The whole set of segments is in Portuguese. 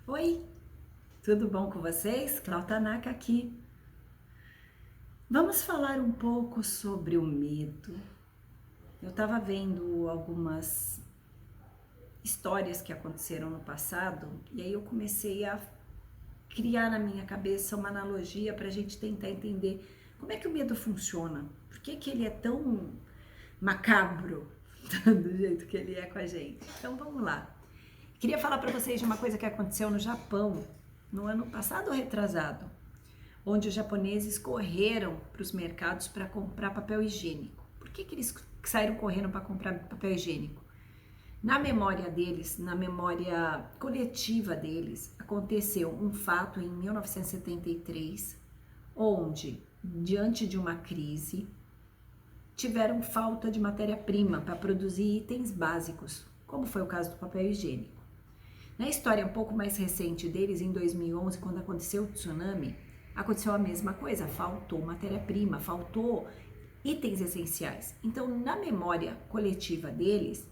Oi, tudo bom com vocês? Clau Tanaka aqui. Vamos falar um pouco sobre o medo. Eu estava vendo algumas histórias que aconteceram no passado e aí eu comecei a criar na minha cabeça uma analogia para a gente tentar entender como é que o medo funciona. Por que que ele é tão macabro do jeito que ele é com a gente? Então vamos lá. Queria falar para vocês de uma coisa que aconteceu no Japão no ano passado ou retrasado, onde os japoneses correram para os mercados para comprar papel higiênico. Por que que eles saíram correndo para comprar papel higiênico? Na memória deles, na memória coletiva deles, aconteceu um fato em 1973, onde, diante de uma crise, tiveram falta de matéria-prima para produzir itens básicos, como foi o caso do papel higiênico. Na história um pouco mais recente deles, em 2011, quando aconteceu o tsunami, aconteceu a mesma coisa, faltou matéria-prima, faltou itens essenciais. Então, na memória coletiva deles,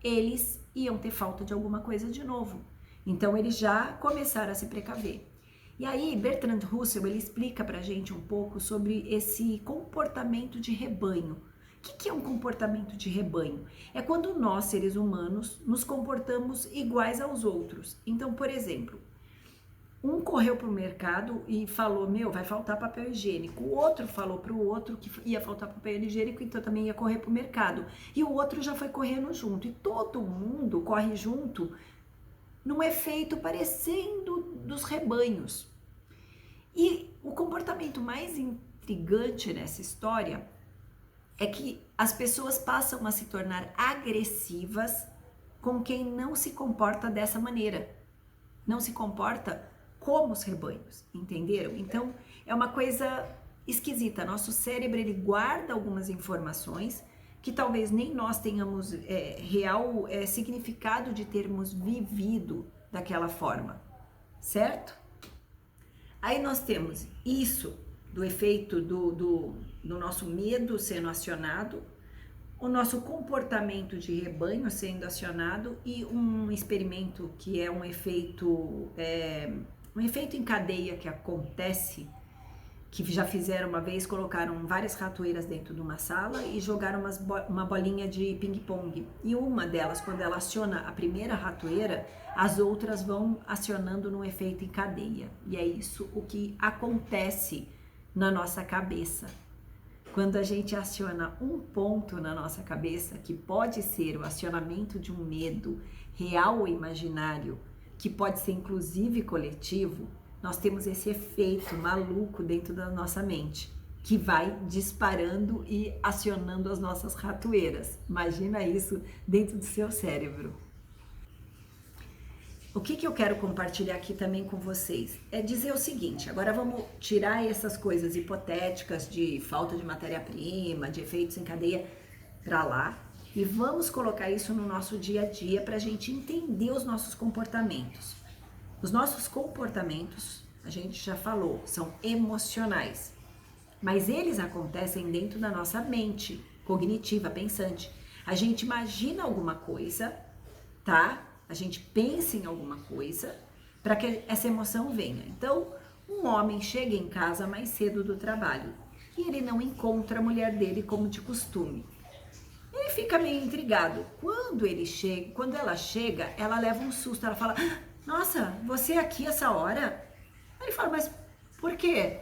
eles iam ter falta de alguma coisa de novo. Então, eles já começaram a se precaver. E aí, Bertrand Russell, ele explica pra gente um pouco sobre esse comportamento de rebanho. O que é um comportamento de rebanho? É quando nós, seres humanos, nos comportamos iguais aos outros. Então, por exemplo, um correu para o mercado e falou, vai faltar papel higiênico. O outro falou para o outro que ia faltar papel higiênico, então também ia correr para o mercado. E o outro já foi correndo junto. E todo mundo corre junto num efeito parecendo dos rebanhos. E o comportamento mais intrigante nessa história é que as pessoas passam a se tornar agressivas com quem não se comporta dessa maneira. Não se comporta como os rebanhos, entenderam? Então, é uma coisa esquisita. Nosso cérebro, ele guarda algumas informações que talvez nem nós tenhamos real significado de termos vivido daquela forma, certo? Aí nós temos isso do efeito do nosso medo sendo acionado, o nosso comportamento de rebanho sendo acionado e um experimento que é um efeito em cadeia que acontece, que já fizeram uma vez, colocaram várias ratoeiras dentro de uma sala e jogaram uma bolinha de ping-pong. E uma delas, quando ela aciona a primeira ratoeira, as outras vão acionando num efeito em cadeia. E é isso o que acontece na nossa cabeça. Quando a gente aciona um ponto na nossa cabeça, que pode ser o acionamento de um medo real ou imaginário, que pode ser inclusive coletivo, nós temos esse efeito maluco dentro da nossa mente, que vai disparando e acionando as nossas ratoeiras. Imagina isso dentro do seu cérebro. O que eu quero compartilhar aqui também com vocês é dizer o seguinte, agora vamos tirar essas coisas hipotéticas de falta de matéria-prima, de efeitos em cadeia para lá e vamos colocar isso no nosso dia a dia para a gente entender os nossos comportamentos. Os nossos comportamentos, a gente já falou, são emocionais, mas eles acontecem dentro da nossa mente cognitiva, pensante. A gente imagina alguma coisa, tá? A gente pensa em alguma coisa para que essa emoção venha. Então, um homem chega em casa mais cedo do trabalho e ele não encontra a mulher dele como de costume. Ele fica meio intrigado. Quando ela chega, ela leva um susto. Ela fala: "Nossa, você é aqui essa hora?" Aí ele fala: "Mas por quê?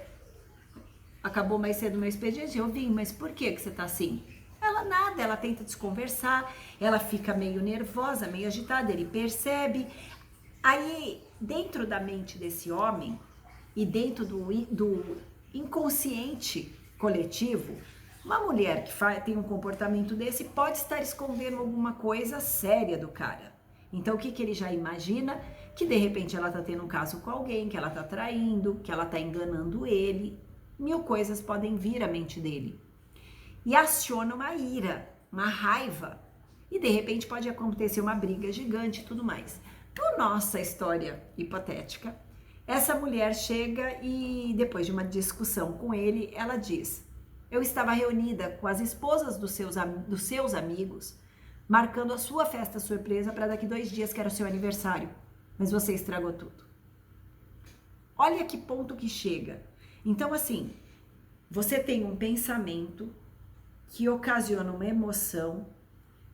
Acabou mais cedo o meu expediente, eu vim, mas por que você tá assim?" Ela nada, ela tenta desconversar, ela fica meio nervosa, meio agitada, ele percebe. Aí, dentro da mente desse homem e dentro do inconsciente coletivo, uma mulher que tem um comportamento desse pode estar escondendo alguma coisa séria do cara. Então, o que ele já imagina? Que de repente ela tá tendo um caso com alguém, que ela tá traindo, que ela tá enganando ele. Mil coisas podem vir à mente dele. E aciona uma ira, uma raiva. E de repente pode acontecer uma briga gigante e tudo mais. Na nossa história hipotética, essa mulher chega e depois de uma discussão com ele, ela diz: "Eu estava reunida com as esposas dos seus amigos, marcando a sua festa surpresa para daqui 2 dias, que era o seu aniversário. mas você estragou tudo. Olha que ponto que chega. Então, assim, você tem um pensamento que ocasiona uma emoção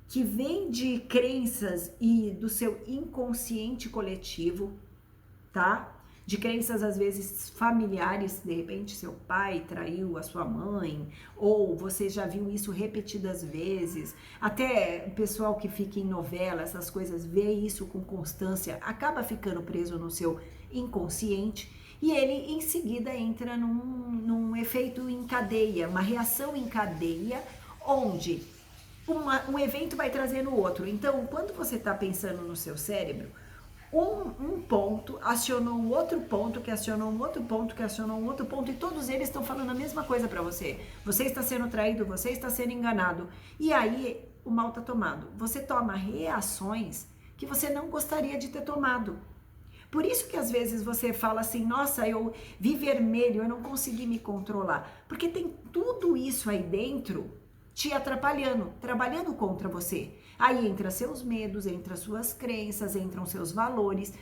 que vem de crenças e do seu inconsciente coletivo, tá? De crenças às vezes familiares, de repente seu pai traiu a sua mãe, ou você já viu isso repetidas vezes, até o pessoal que fica em novela, essas coisas, vê isso com constância, acaba ficando preso no seu inconsciente, e ele em seguida entra num efeito em cadeia, uma reação em cadeia, onde um evento vai trazendo o outro. Então, quando você está pensando no seu cérebro, um ponto acionou um outro ponto, que acionou um outro ponto, que acionou um outro ponto, e todos eles estão falando a mesma coisa para você. Você está sendo traído, você está sendo enganado. E aí, o mal está tomado. Você toma reações que você não gostaria de ter tomado. Por isso que às vezes você fala assim, nossa, eu vi vermelho, eu não consegui me controlar. Porque tem tudo isso aí dentro te atrapalhando, trabalhando contra você. Aí entra seus medos, entra suas crenças, entram seus valores.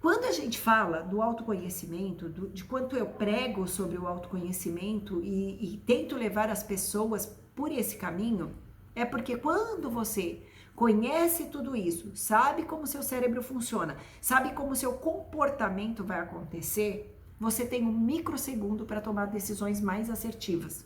Quando a gente fala do autoconhecimento, de quanto eu prego sobre o autoconhecimento e tento levar as pessoas por esse caminho, é porque quando você conhece tudo isso, sabe como seu cérebro funciona, sabe como seu comportamento vai acontecer, você tem um microsegundo para tomar decisões mais assertivas.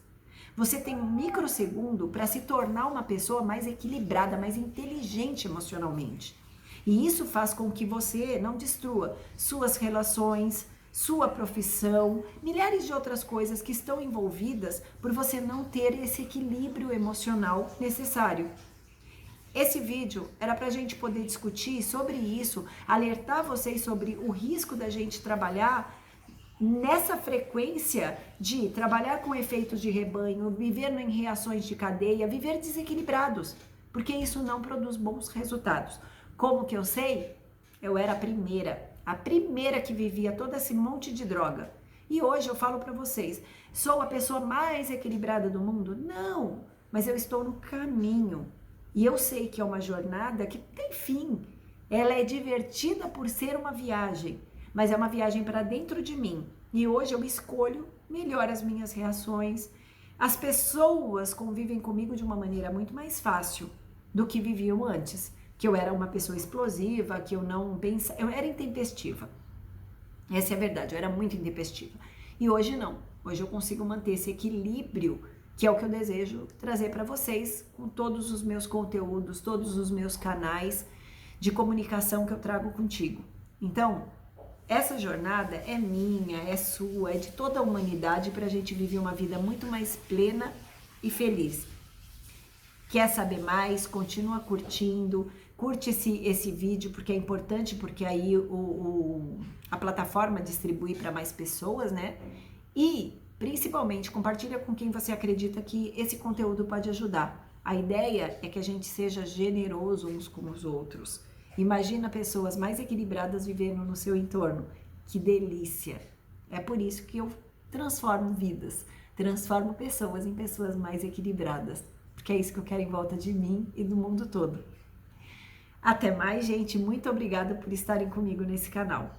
Você tem um microsegundo para se tornar uma pessoa mais equilibrada, mais inteligente emocionalmente. E isso faz com que você não destrua suas relações, sua profissão, milhares de outras coisas que estão envolvidas por você não ter esse equilíbrio emocional necessário. Esse vídeo era para a gente poder discutir sobre isso, alertar vocês sobre o risco da gente trabalhar nessa frequência de trabalhar com efeitos de rebanho, viver em reações de cadeia, viver desequilibrados, porque isso não produz bons resultados. Como que eu sei? Eu era a primeira que vivia todo esse monte de droga. E hoje eu falo para vocês, sou a pessoa mais equilibrada do mundo? Não, mas eu estou no caminho. E eu sei que é uma jornada que tem fim. Ela é divertida por ser uma viagem, mas é uma viagem para dentro de mim. E hoje eu escolho melhor as minhas reações. As pessoas convivem comigo de uma maneira muito mais fácil do que viviam antes. Que eu era uma pessoa explosiva, que eu não pensava, eu era intempestiva. Essa é a verdade, eu era muito intempestiva. E hoje não. Hoje eu consigo manter esse equilíbrio, que é o que eu desejo trazer para vocês com todos os meus conteúdos, todos os meus canais de comunicação que eu trago contigo. Então, essa jornada é minha, é sua, é de toda a humanidade para a gente viver uma vida muito mais plena e feliz. Quer saber mais? Continua curtindo, curte esse vídeo porque é importante, porque aí a plataforma distribui para mais pessoas, né? E, principalmente, compartilha com quem você acredita que esse conteúdo pode ajudar. A ideia é que a gente seja generoso uns com os outros. Imagina pessoas mais equilibradas vivendo no seu entorno. Que delícia! É por isso que eu transformo vidas, transformo pessoas em pessoas mais equilibradas, porque é isso que eu quero em volta de mim e do mundo todo. Até mais, gente. Muito obrigada por estarem comigo nesse canal.